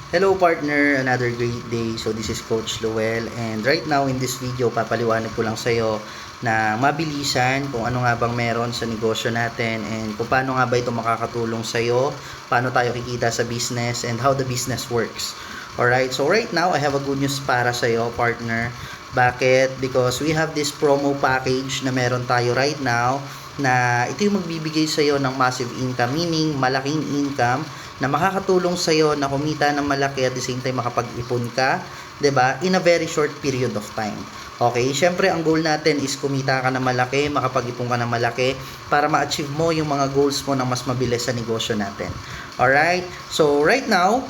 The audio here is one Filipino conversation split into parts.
Hello partner, another great day. So this is Coach Luel and right now in this video papaliwanag ko lang sa iyo na mabilisan kung ano nga bang meron sa negosyo natin and kung paano nga ba ito makakatulong sa iyo, paano tayo kikita sa business and how the business works. Alright, so right now I have a good news para sa iyo partner. Bakit? Because we have this promo package na meron tayo right now na ito yung magbibigay sa iyo ng massive income, meaning malaking income na makakatulong sa iyo na kumita ng malaki at the same time makapag-ipon ka, 'di ba? In a very short period of time. Okay, syempre ang goal natin is kumita ka ng malaki, makapag-ipon ka ng malaki para ma-achieve mo yung mga goals mo ng mas mabilis sa negosyo natin. Alright? So right now,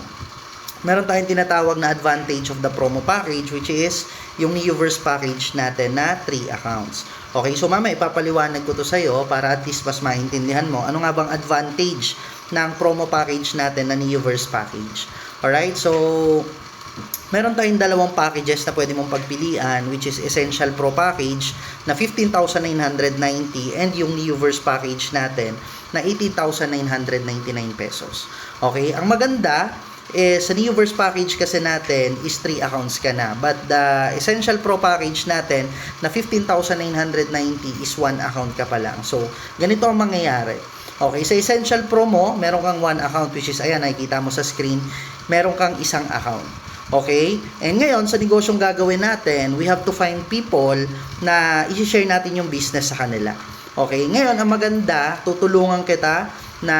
meron tayong tinatawag na advantage of the promo package which is yung Neoverse package natin na 3 accounts. Okay, so mama ipapaliwanag ko to sa iyo para at least mas maintindihan mo ano nga bang advantage ng promo package natin na Neoverse package. Alright, so meron tayong dalawang packages na pwede mong pagpilian which is Essential Pro package na 15,990 and yung Neoverse package natin na 80,999 pesos. Okay, ang maganda sa Neoverse package kasi natin is 3 accounts ka na. But the Essential Pro package natin na 15,990 is 1 account ka pa lang. So, ganito ang mangyayari. Okay, sa Essential Pro mo, meron kang 1 account which is, ayan, nakikita mo sa screen, meron kang isang account. Okay? And ngayon, sa negosyong gagawin natin, we have to find people na i-share natin yung business sa kanila. Okay? Ngayon, ang maganda, tutulungan kita na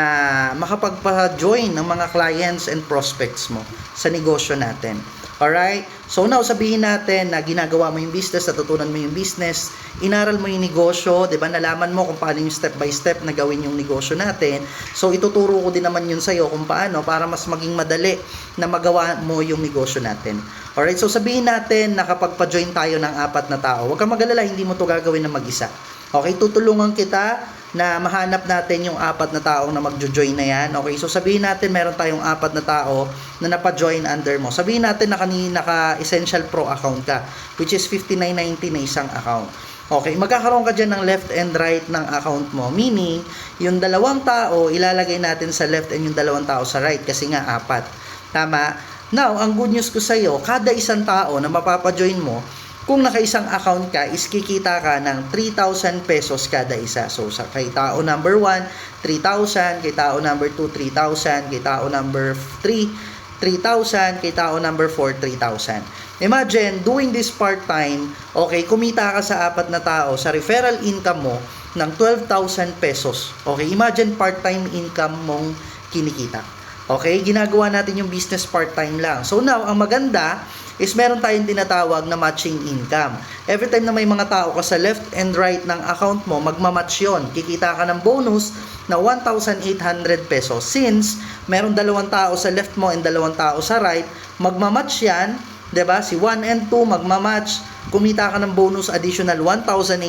makapagpa-join ng mga clients and prospects mo sa negosyo natin. Alright? So now, sabihin natin na ginagawa mo yung business, natutunan mo yung business, inaral mo yung negosyo, 'di ba? Nalaman mo kung paano yung step by step na gawin yung negosyo natin. So ituturo ko din naman yun sa iyo kung paano para mas maging madali na magawa mo yung negosyo natin. Alright? So sabihin natin na kapag pa-join tayo ng 4 na tao, huwag kang mag-alala, hindi mo to gagawin na mag-isa. Okay, tutulungan kita na mahanap natin yung 4 na taong na magjo-join na yan. Okay, so sabihin natin meron tayong 4 na tao na napa-join under mo. Sabihin natin na kanina naka-Essential Pro account ka, which is 59.90 na isang account. Okay, magkakaroon ka dyan ng left and right ng account mo. Meaning, yung 2 tao, ilalagay natin sa left and yung 2 tao sa right kasi nga 4. Tama? Now, ang good news ko sa iyo, kada isang tao na mapapa-join mo, kung naka-isang account ka, is kikita ka ng 3,000 pesos kada isa. So, sa kay tao number 1, 3,000, kay tao number 2, 3,000, kay tao number 3, 3,000, kay tao number 4, 3,000. Imagine, doing this part-time, okay, kumita ka sa 4 na tao, sa referral income mo ng 12,000 pesos. Okay, imagine part-time income mong kinikita. Okay, ginagawa natin yung business part-time lang. So now, ang maganda is meron tayong tinatawag na matching income. Every time na may mga tao ka sa left and right ng account mo, magmamatch yun. Kikita ka ng bonus na 1,800 pesos. Since meron 2 tao sa left mo and 2 tao sa right, magmamatch yan, 'di ba? Si 1 and 2 magmamatch, kumita ka ng bonus additional 1,800.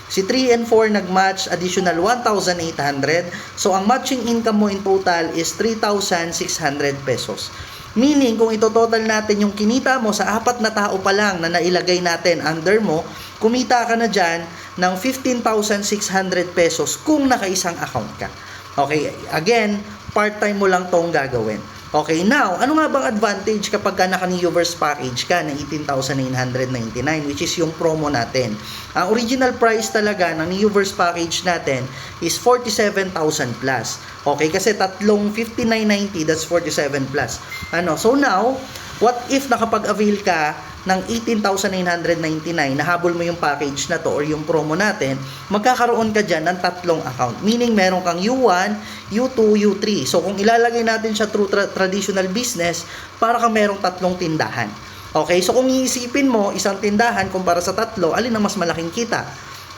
Si 3 and 4 nagmatch, additional 1,800. So ang matching income mo in total is 3,600 pesos. Meaning, kung ito-total natin yung kinita mo sa 4 na tao pa lang na nailagay natin under mo, kumita ka na dyan ng 15,600 pesos kung naka-isang account ka. Okay, again, part-time mo lang tong gagawin. Okay, now, ano nga bang advantage kapag ka naka-Neoverse package ka na 18,999 which is yung promo natin? Ang original price talaga ng Neoverse package natin is 47,000 plus. Okay, kasi tatlong 59.90, that's 47 plus. So now, what if nakapag-avail ka ng 18,999, nahabol mo yung package na to or yung promo natin, magkakaroon ka dyan ng 3 account. Meaning, meron kang U1, U2, U3. So, kung ilalagay natin siya through traditional business, para kang merong 3 tindahan. Okay? So, kung iisipin mo, isang tindahan kumpara sa 3, alin ang mas malaking kita?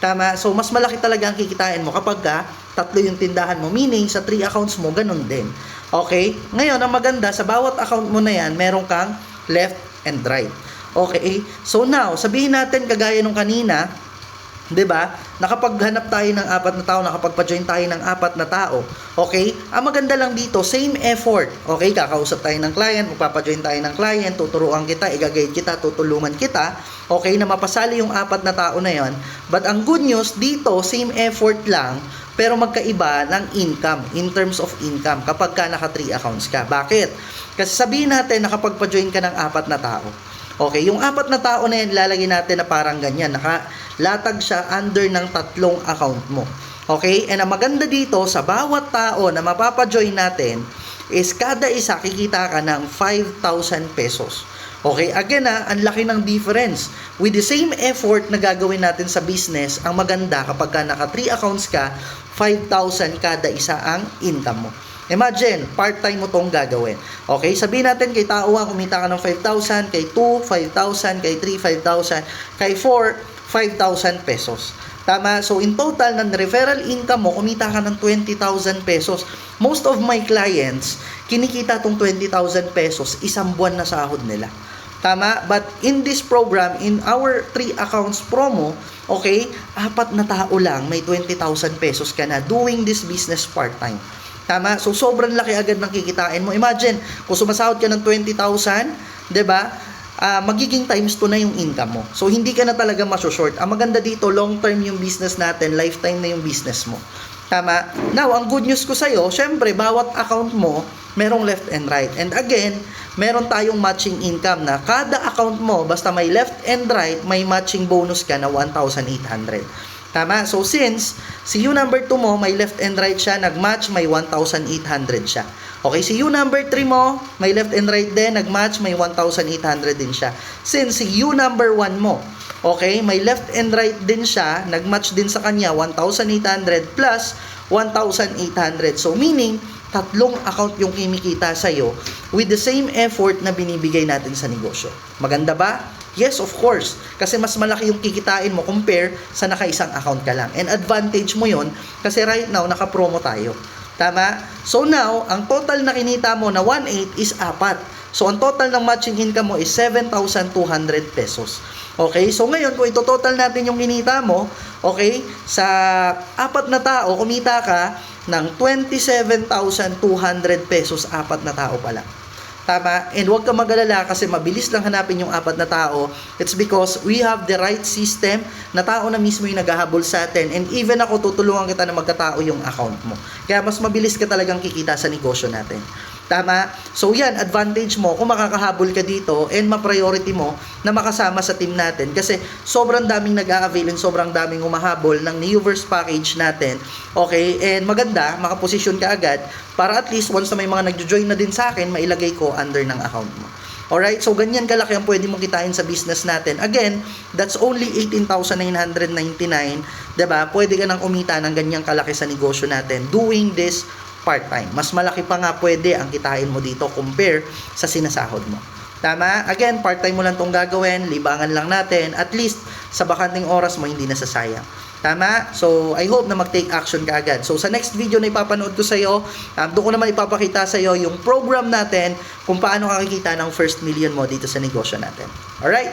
Tama? So, mas malaki talaga ang kikitain mo kapag 3 yung tindahan mo. Meaning, sa 3 accounts mo, ganun din. Okay? Ngayon, ang maganda, sa bawat account mo na yan, meron kang left and right. Okay? So now, sabihin natin kagaya nung kanina, 'di ba? Nakapaghanap tayo ng 4 na tao, nakapagpa-join tayo ng 4 na tao. Okay? Ang maganda lang dito, same effort. Okay, kakausap tayo ng client, magpapa-join tayo ng client, tuturuan kita, i-guide kita, tutulungan kita. Okay, na mapasali yung 4 na tao na 'yon. But ang good news dito, same effort lang, pero magkaiba ng income in terms of income kapag ka naka 3 accounts ka. Bakit? Kasi sabihin natin nakapagpa-join ka ng 4 na tao. Okay, yung 4 na tao na yan, lalagay natin na parang ganyan. Nakalatag siya under ng 3 account mo. Okay, and ang maganda dito, sa bawat tao na mapapa-join natin, is kada isa kikita ka ng 5,000 pesos. Okay, again ang laki ng difference. With the same effort na gagawin natin sa business, ang maganda kapag ka naka 3 accounts ka, 5,000 kada isa ang income mo. Imagine, part-time mo tong gagawin. Okay, sabihin natin kay tao 1, kumita ka ng 5,000, kay 2, 5,000, kay 3, 5,000, kay 4, 5,000 pesos. Tama? So, in total, ng referral income mo, kumita ka ng 20,000 pesos. Most of my clients, kinikita tong 20,000 pesos, isang buwan na sahod nila. Tama? But in this program, in our 3 accounts promo, okay, 4 na tao lang, may 20,000 pesos ka na doing this business part-time. Tama? So, sobrang laki agad ng kikitain mo. Imagine, kung sumasahod ka ng 20,000, 'di ba? Magiging times 2 na yung income mo. So, hindi ka na talaga maso-short. Ang maganda dito, long-term yung business natin, lifetime na yung business mo. Tama? Now, ang good news ko sa'yo, syempre, bawat account mo, merong left and right. And again, meron tayong matching income na kada account mo, basta may left and right, may matching bonus ka na 1,800. Tama? So, since si U number 2 mo, may left and right siya, nag-match, may 1,800 siya. Okay, si U number 3 mo, may left and right din, nag-match, may 1,800 din siya. Since si U number 1 mo, okay, may left and right din siya, nag-match din sa kanya, 1,800 plus 1,800. So, meaning, 3 account yung kimikita sa'yo with the same effort na binibigay natin sa negosyo. Maganda ba? Yes, of course. Kasi mas malaki yung kikitain mo compare sa naka-isang account ka lang. And advantage mo yon kasi right now, naka-promo tayo. Tama? So now, ang total na kinita mo na 1,800 is 4. So, ang total ng matching income mo is 7,200 pesos. Okay? So, ngayon, kung ito-total natin yung kinita mo, okay, sa 4 na tao, kumita ka ng 27,200 pesos, 4 na tao pa lang. Tama? And huwag ka mag-alala kasi mabilis lang hanapin yung 4 na tao. It's because we have the right system na tao na mismo yung naghahabol sa atin. And even ako, tutulungan kita na magkatao yung account mo. Kaya mas mabilis ka talagang kikita sa negosyo natin. Tama? So yan, advantage mo kung makakahabol ka dito and ma-priority mo na makasama sa team natin kasi sobrang daming nag-a-avail and sobrang daming umahabol ng Neoverse package natin. Okay? And maganda, makaposisyon ka agad para at least once na may mga nagjo-join na din sa akin, mailagay ko under ng account mo. Alright? So ganyan kalaki ang pwede mong kitain sa business natin. Again, that's only 18,999. Diba? Pwede ka nang umita ng ganyang kalaki sa negosyo natin doing this part-time. Mas malaki pa nga pwede ang kitain mo dito compare sa sinasahod mo. Tama? Again, part-time mo lang itong gagawin, libangan lang natin, at least sa bakanting oras mo hindi nasasayang. Tama? So, I hope na mag-take action ka agad. So, sa next video na ipapanood ko sa iyo, doon ko naman ipapakita sa iyo yung program natin kung paano kakikita ng first million mo dito sa negosyo natin. Alright?